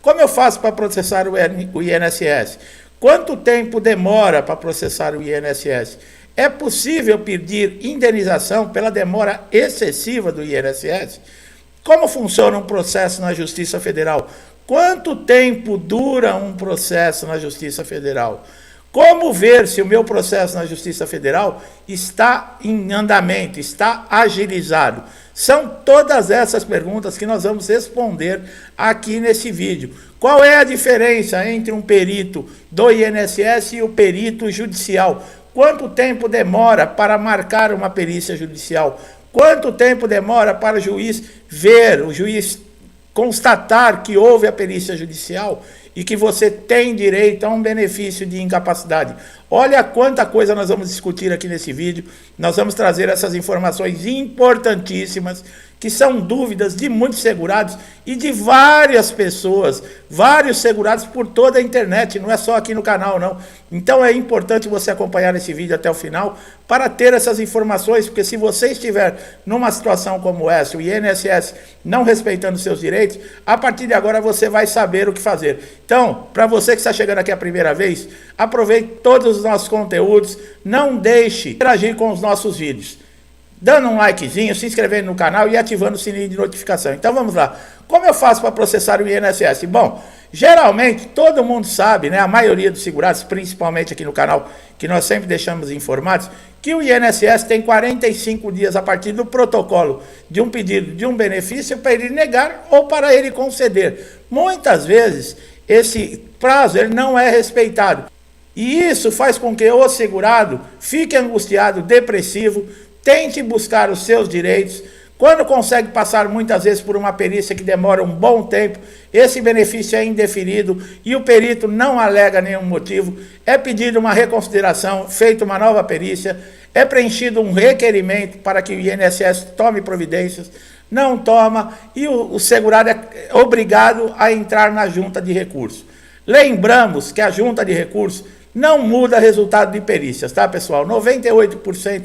Como eu faço para processar o INSS? Quanto tempo demora para processar o INSS? É possível pedir indenização pela demora excessiva do INSS? Como funciona um processo na Justiça Federal? Quanto tempo dura um processo na Justiça Federal? Como ver se o meu processo na Justiça Federal está em andamento, está agilizado? São todas essas perguntas que nós vamos responder aqui nesse vídeo. Qual é a diferença entre um perito do INSS e o perito judicial? Quanto tempo demora para marcar uma perícia judicial? Quanto tempo demora para o juiz ver, o juiz constatar que houve a perícia judicial e que você tem direito a um benefício de incapacidade? Olha quanta coisa nós vamos discutir aqui nesse vídeo. Nós vamos trazer essas informações importantíssimas, que são dúvidas de muitos segurados e de várias pessoas, vários segurados por toda a internet, não é só aqui no canal, não. Então é importante você acompanhar esse vídeo até o final para ter essas informações, porque se você estiver numa situação como essa, o INSS não respeitando seus direitos, a partir de agora você vai saber o que fazer. Então, para você que está chegando aqui a primeira vez, aproveite todos os nossos conteúdos, não deixe de interagir com os nossos vídeos, dando um likezinho, se inscrevendo no canal e ativando o sininho de notificação. Então vamos lá. Como eu faço para processar o INSS? Bom, geralmente todo mundo sabe, né, a maioria dos segurados, principalmente aqui no canal, que nós sempre deixamos informados, que o INSS tem 45 dias a partir do protocolo de um pedido de um benefício para ele negar ou para ele conceder. Muitas vezes esse prazo ele não é respeitado. E isso faz com que o segurado fique angustiado, depressivo, tente buscar os seus direitos. Quando consegue passar muitas vezes por uma perícia que demora um bom tempo, esse benefício é indeferido e o perito não alega nenhum motivo, é pedido uma reconsideração, feita uma nova perícia, é preenchido um requerimento para que o INSS tome providências, não toma e o segurado é obrigado a entrar na junta de recurso. Lembramos que a junta de recurso não muda resultado de perícias, tá, pessoal? 98%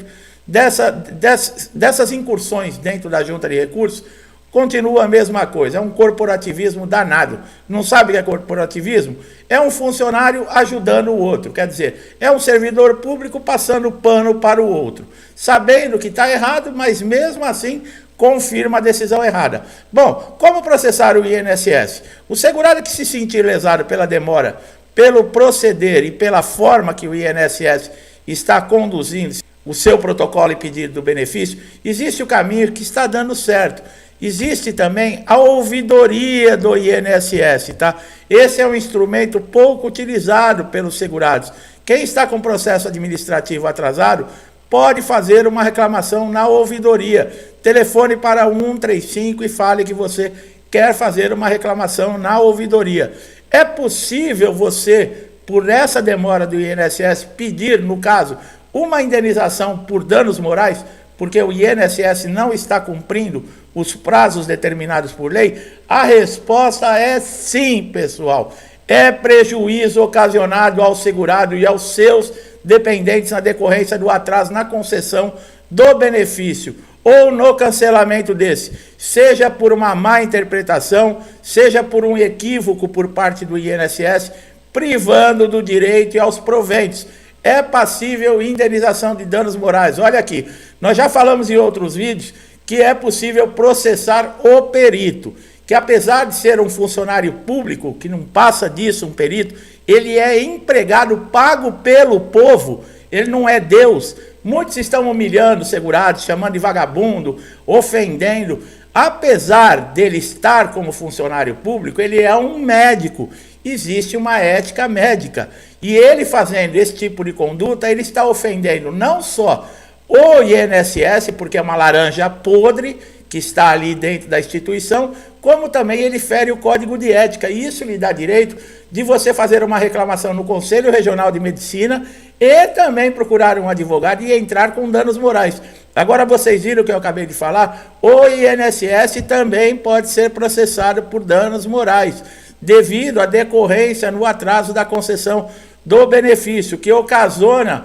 dessas incursões dentro da junta de recursos continua a mesma coisa, é um corporativismo danado. Não sabe o que é corporativismo? É um funcionário ajudando o outro, quer dizer, é um servidor público passando pano para o outro, sabendo que está errado, mas mesmo assim confirma a decisão errada. Bom, como processar o INSS? O segurado que se sentir lesado pela demora, pelo proceder e pela forma que o INSS está conduzindo o seu protocolo e pedido do benefício, existe o caminho que está dando certo. Existe também a ouvidoria do INSS, tá? Esse é um instrumento pouco utilizado pelos segurados. Quem está com processo administrativo atrasado pode fazer uma reclamação na ouvidoria. Telefone para 135 e fale que você quer fazer uma reclamação na ouvidoria. É possível você, por essa demora do INSS, pedir, no caso, uma indenização por danos morais, porque o INSS não está cumprindo os prazos determinados por lei? A resposta é sim, pessoal. É prejuízo ocasionado ao segurado e aos seus dependentes na decorrência do atraso na concessão do benefício ou no cancelamento desse, seja por uma má interpretação, seja por um equívoco por parte do INSS, privando do direito e aos proventos. É passível indenização de danos morais. Olha aqui, nós já falamos em outros vídeos que é possível processar o perito, que apesar de ser um funcionário público, que não passa disso, um perito, ele é empregado, pago pelo povo, ele não é Deus. Muitos estão humilhando segurados, chamando de vagabundo, ofendendo. Apesar dele estar como funcionário público, ele é um médico. Existe uma ética médica. E ele fazendo esse tipo de conduta, ele está ofendendo não só o INSS, porque é uma laranja podre que está ali dentro da instituição, como também ele fere o Código de Ética. E isso lhe dá direito de você fazer uma reclamação no Conselho Regional de Medicina e também procurar um advogado e entrar com danos morais. Agora vocês viram o que eu acabei de falar? O INSS também pode ser processado por danos morais, devido à decorrência no atraso da concessão do benefício, que ocasiona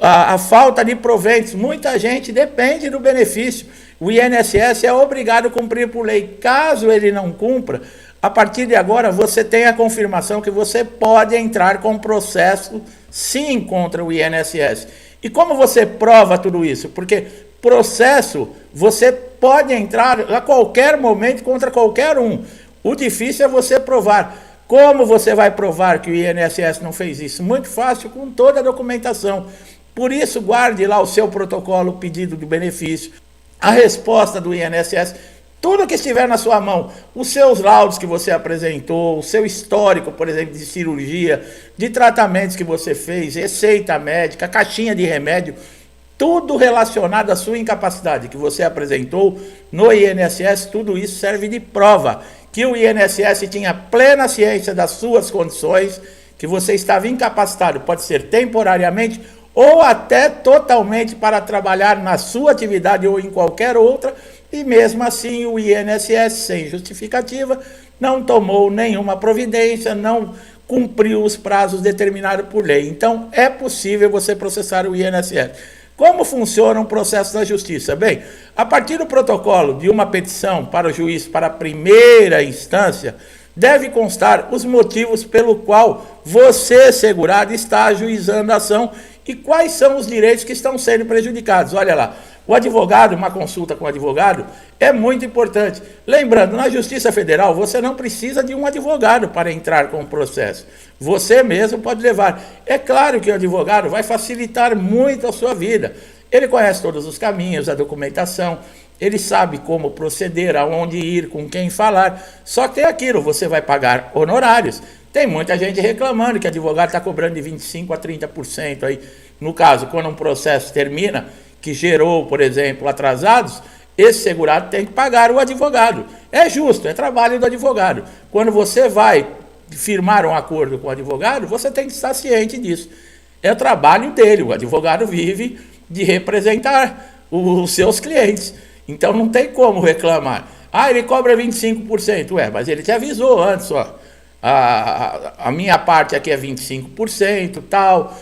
a falta de proventos. Muita gente depende do benefício. O INSS é obrigado a cumprir por lei. Caso ele não cumpra, a partir de agora você tem a confirmação que você pode entrar com processo sim contra o INSS. E como você prova tudo isso? Porque processo você pode entrar a qualquer momento contra qualquer um. O difícil é você provar. Como você vai provar que o INSS não fez isso? Muito fácil, com toda a documentação. Por isso, guarde lá o seu protocolo, o pedido de benefício, a resposta do INSS, tudo que estiver na sua mão, os seus laudos que você apresentou, o seu histórico, por exemplo, de cirurgia, de tratamentos que você fez, receita médica, caixinha de remédio, tudo relacionado à sua incapacidade que você apresentou no INSS, tudo isso serve de prova que o INSS tinha plena ciência das suas condições, que você estava incapacitado, pode ser temporariamente ou até totalmente para trabalhar na sua atividade ou em qualquer outra, e mesmo assim o INSS, sem justificativa, não tomou nenhuma providência, não cumpriu os prazos determinados por lei. Então, é possível você processar o INSS. Como funciona um processo na justiça? Bem, a partir do protocolo de uma petição para o juiz para a primeira instância, deve constar os motivos pelo qual você, segurado, está ajuizando a ação e quais são os direitos que estão sendo prejudicados. Olha lá, o advogado, uma consulta com o advogado é muito importante. Lembrando, na Justiça Federal, você não precisa de um advogado para entrar com o processo. Você mesmo pode levar. É claro que o advogado vai facilitar muito a sua vida. Ele conhece todos os caminhos, a documentação, ele sabe como proceder, aonde ir, com quem falar. Só que tem aquilo, você vai pagar honorários. Tem muita gente reclamando que o advogado está cobrando de 25% a 30%. Aí, no caso, quando um processo termina, que gerou, por exemplo, atrasados, esse segurado tem que pagar o advogado. É justo, é trabalho do advogado. Quando você vai firmar um acordo com o advogado, você tem que estar ciente disso. É o trabalho dele, o advogado vive de representar os seus clientes. Então não tem como reclamar. Ah, ele cobra 25%. Ué, mas ele te avisou antes, ó. A minha parte aqui é 25%, tal.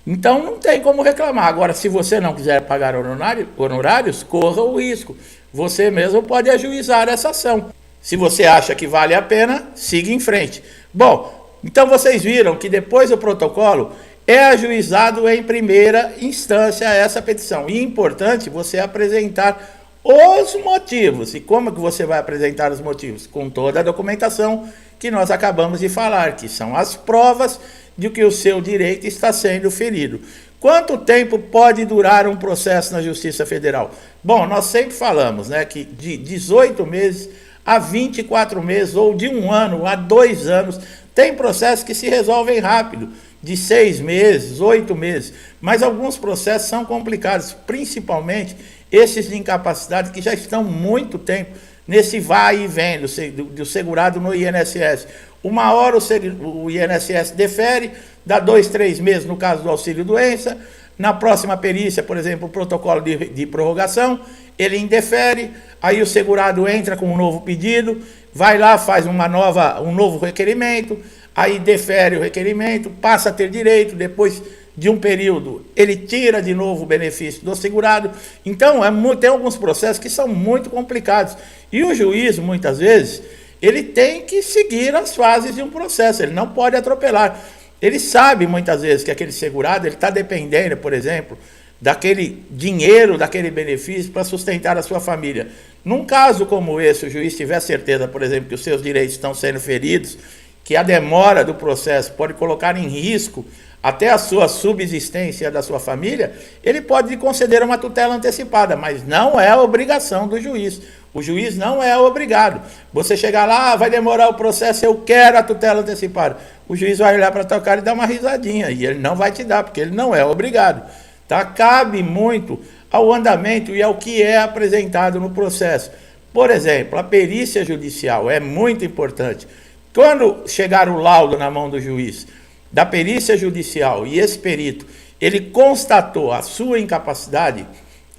Então não tem como reclamar. Agora, se você não quiser pagar honorários, corra o risco. Você mesmo pode ajuizar essa ação. Se você acha que vale a pena, siga em frente. Bom, então vocês viram que depois do protocolo é ajuizado em primeira instância essa petição. E é importante você apresentar os motivos. E como que você vai apresentar os motivos? Com toda a documentação que nós acabamos de falar, que são as provas de que o seu direito está sendo ferido. Quanto tempo pode durar um processo na Justiça Federal? Bom, nós sempre falamos, né, que de 18 meses a 24 meses, ou de 1 ano a 2 anos, tem processos que se resolvem rápido, de 6 meses, 8 meses, mas alguns processos são complicados, principalmente esses de incapacidade que já estão muito tempo nesse vai e vem do segurado no INSS. Uma hora o INSS defere, dá 2, 3 meses no caso do auxílio-doença, na próxima perícia, por exemplo, o protocolo de prorrogação, ele indefere, aí o segurado entra com um novo pedido, vai lá, faz um novo requerimento, aí defere o requerimento, passa a ter direito, depois de um período, ele tira de novo o benefício do segurado. Então, tem alguns processos que são muito complicados. E o juiz, muitas vezes, ele tem que seguir as fases de um processo, ele não pode atropelar. Ele sabe, muitas vezes, que aquele segurado ele está dependendo, por exemplo, daquele dinheiro, daquele benefício para sustentar a sua família. Num caso como esse, o juiz tiver certeza, por exemplo, que os seus direitos estão sendo feridos, que a demora do processo pode colocar em risco até a sua subsistência da sua família, ele pode lhe conceder uma tutela antecipada, mas não é a obrigação do juiz. O juiz não é obrigado. Você chegar lá, vai demorar o processo, eu quero a tutela antecipada. O juiz vai olhar para a tua cara e dar uma risadinha, e ele não vai te dar, porque ele não é obrigado. Tá? Cabe muito ao andamento e ao que é apresentado no processo. Por exemplo, a perícia judicial é muito importante. Quando chegar o laudo na mão do juiz, da perícia judicial, e esse perito, ele constatou a sua incapacidade,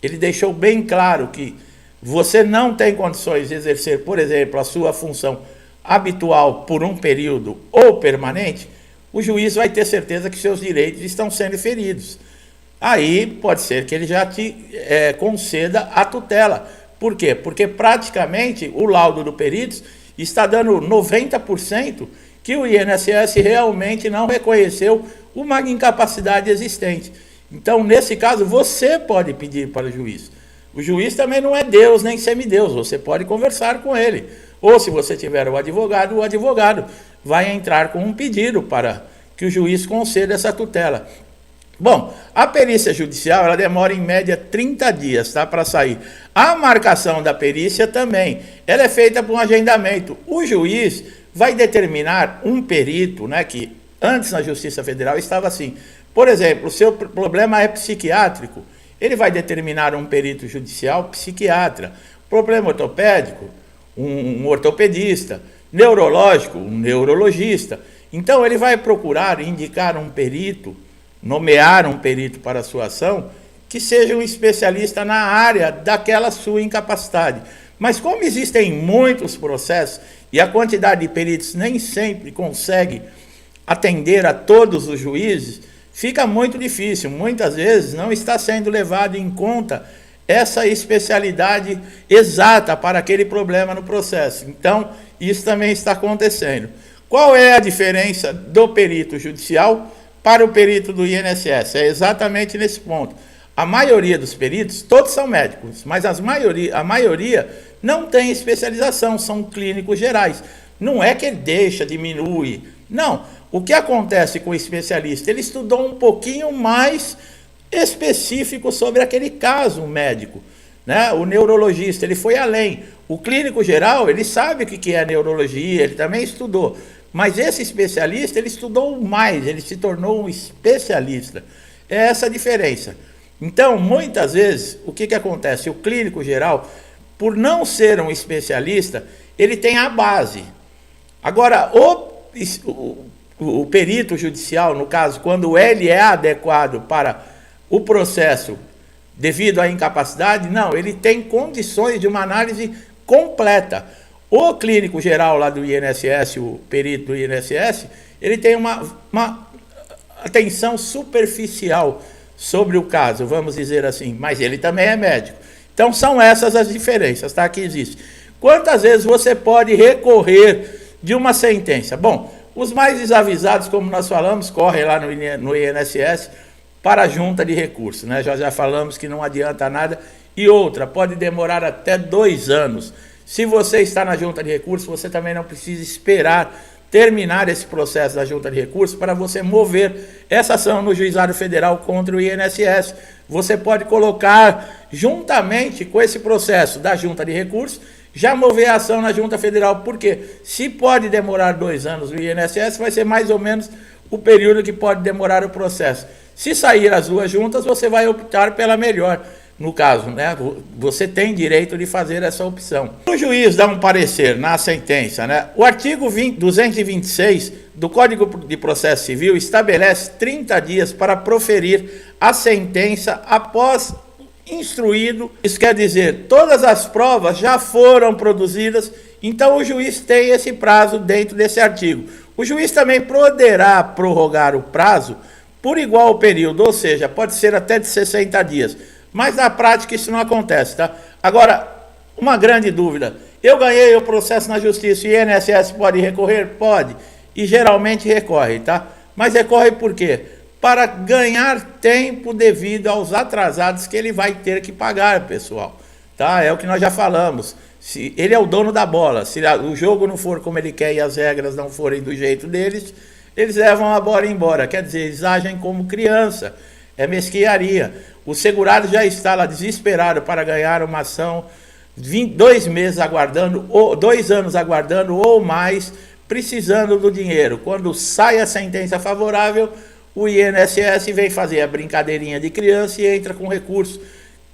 ele deixou bem claro que você não tem condições de exercer, por exemplo, a sua função habitual por um período ou permanente, o juiz vai ter certeza que seus direitos estão sendo feridos. Aí pode ser que ele já te conceda a tutela. Por quê? Porque praticamente o laudo do perito está dando 90% que o INSS realmente não reconheceu uma incapacidade existente. Então, nesse caso, você pode pedir para o juiz. O juiz também não é Deus nem semideus, você pode conversar com ele. Ou se você tiver o advogado vai entrar com um pedido para que o juiz conceda essa tutela. Bom, a perícia judicial, ela demora em média 30 dias, tá, para sair. A marcação da perícia também, ela é feita por um agendamento. O juiz vai determinar um perito, né, que antes na Justiça Federal estava assim. Por exemplo, o seu problema é psiquiátrico, ele vai determinar um perito judicial psiquiatra. Problema ortopédico, um ortopedista. Neurológico, um neurologista. Então, ele vai procurar indicar um perito, nomear um perito para a sua ação, que seja um especialista na área daquela sua incapacidade. Mas como existem muitos processos e a quantidade de peritos nem sempre consegue atender a todos os juízes, fica muito difícil. Muitas vezes não está sendo levado em conta essa especialidade exata para aquele problema no processo. Então, isso também está acontecendo. Qual é a diferença do perito judicial para o perito do INSS? É exatamente nesse ponto. A maioria dos peritos, todos são médicos, mas a maioria não tem especialização, são clínicos gerais. Não é que ele deixa, diminui. Não. O que acontece com o especialista? Ele estudou um pouquinho mais específico sobre aquele caso médico, né? O neurologista, ele foi além. O clínico geral, ele sabe o que é neurologia, ele também estudou. Mas esse especialista, ele estudou mais, ele se tornou um especialista. É essa a diferença. Então, muitas vezes, o que acontece? O clínico geral, por não ser um especialista, ele tem a base. Agora, o perito judicial, no caso, quando ele é adequado para o processo devido à incapacidade, não, ele tem condições de uma análise completa. O clínico geral lá do INSS, o perito do INSS, ele tem uma atenção superficial sobre o caso, vamos dizer assim, mas ele também é médico. Então são essas as diferenças, tá? Que existe. Quantas vezes você pode recorrer de uma sentença? Bom, os mais desavisados, como nós falamos, correm lá no INSS para a junta de recursos, né? Já falamos que não adianta nada. E outra, pode demorar até 2 anos. Se você está na junta de recursos, você também não precisa esperar terminar esse processo da junta de recursos para você mover essa ação no juizado federal contra o INSS. Você pode colocar, juntamente com esse processo da junta de recursos, já mover a ação na junta federal. Por quê? Se pode demorar 2 anos no INSS, vai ser mais ou menos o período que pode demorar o processo. Se sair as duas juntas, você vai optar pela melhor. No caso, né, você tem direito de fazer essa opção. O juiz dá um parecer na sentença, né? O artigo 226 do Código de Processo Civil estabelece 30 dias para proferir a sentença após instruído. Isso quer dizer, todas as provas já foram produzidas, então o juiz tem esse prazo dentro desse artigo. O juiz também poderá prorrogar o prazo por igual período, ou seja, pode ser até de 60 dias. Mas na prática isso não acontece, tá? Agora, uma grande dúvida. Eu ganhei o processo na justiça e o INSS pode recorrer? Pode. E geralmente recorre, tá? Mas recorre por quê? Para ganhar tempo devido aos atrasados que ele vai ter que pagar, pessoal. Tá? É o que nós já falamos. Se ele é o dono da bola. Se o jogo não for como ele quer e as regras não forem do jeito deles, eles levam a bola embora. Quer dizer, eles agem como criança. É mesquinharia. O segurado já está lá desesperado para ganhar uma ação, 2 meses aguardando, ou 2 anos aguardando ou mais, precisando do dinheiro. Quando sai a sentença favorável, o INSS vem fazer a brincadeirinha de criança e entra com recurso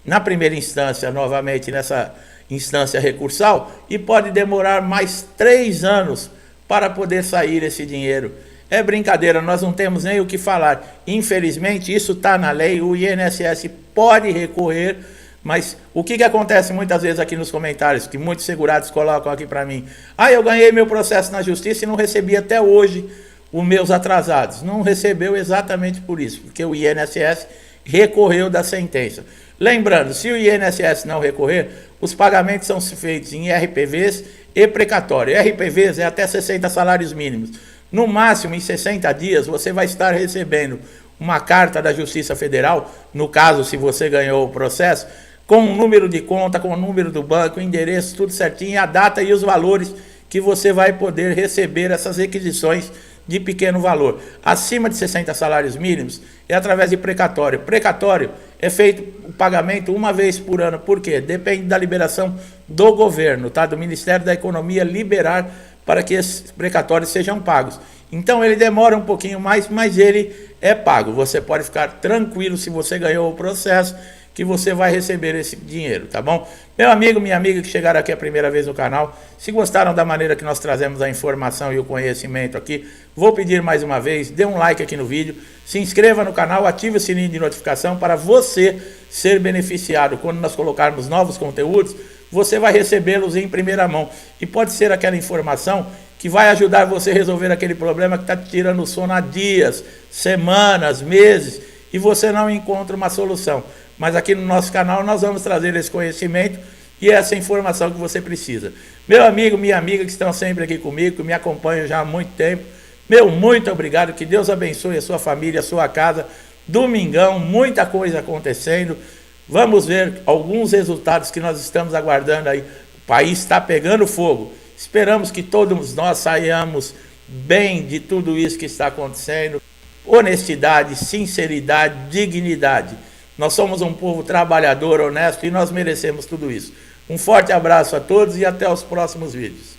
na primeira instância, novamente nessa instância recursal, e pode demorar mais 3 anos para poder sair esse dinheiro. É brincadeira, nós não temos nem o que falar. Infelizmente, isso está na lei, o INSS pode recorrer, mas o que acontece muitas vezes aqui nos comentários, que muitos segurados colocam aqui para mim? Ah, eu ganhei meu processo na justiça e não recebi até hoje os meus atrasados. Não recebeu exatamente por isso, porque o INSS recorreu da sentença. Lembrando, se o INSS não recorrer, os pagamentos são feitos em RPVs, e precatório. RPVs é até 60 salários mínimos. No máximo, em 60 dias, você vai estar recebendo uma carta da Justiça Federal, no caso, se você ganhou o processo, com o número de conta, com o número do banco, o endereço, tudo certinho, a data e os valores que você vai poder receber essas requisições de pequeno valor. Acima de 60 salários mínimos é através de precatório. Precatório é feito o pagamento uma vez por ano. Por quê? Depende da liberação do governo, tá? Do Ministério da Economia liberar para que esses precatórios sejam pagos. Então ele demora um pouquinho mais, mas ele é pago. Você pode ficar tranquilo se você ganhou o processo, que você vai receber esse dinheiro, tá bom? Meu amigo, minha amiga que chegaram aqui a primeira vez no canal, se gostaram da maneira que nós trazemos a informação e o conhecimento aqui, vou pedir mais uma vez, dê um like aqui no vídeo, se inscreva no canal, ative o sininho de notificação para você ser beneficiado. Quando nós colocarmos novos conteúdos, você vai recebê-los em primeira mão. E pode ser aquela informação que vai ajudar você a resolver aquele problema que está te tirando o sono há dias, semanas, meses, e você não encontra uma solução. Mas aqui no nosso canal nós vamos trazer esse conhecimento e essa informação que você precisa. Meu amigo, minha amiga que estão sempre aqui comigo, que me acompanham já há muito tempo, meu muito obrigado, que Deus abençoe a sua família, a sua casa. Domingão, muita coisa acontecendo. Vamos ver alguns resultados que nós estamos aguardando aí. O país está pegando fogo. Esperamos que todos nós saiamos bem de tudo isso que está acontecendo. Honestidade, sinceridade, dignidade. Nós somos um povo trabalhador, honesto e nós merecemos tudo isso. Um forte abraço a todos e até os próximos vídeos.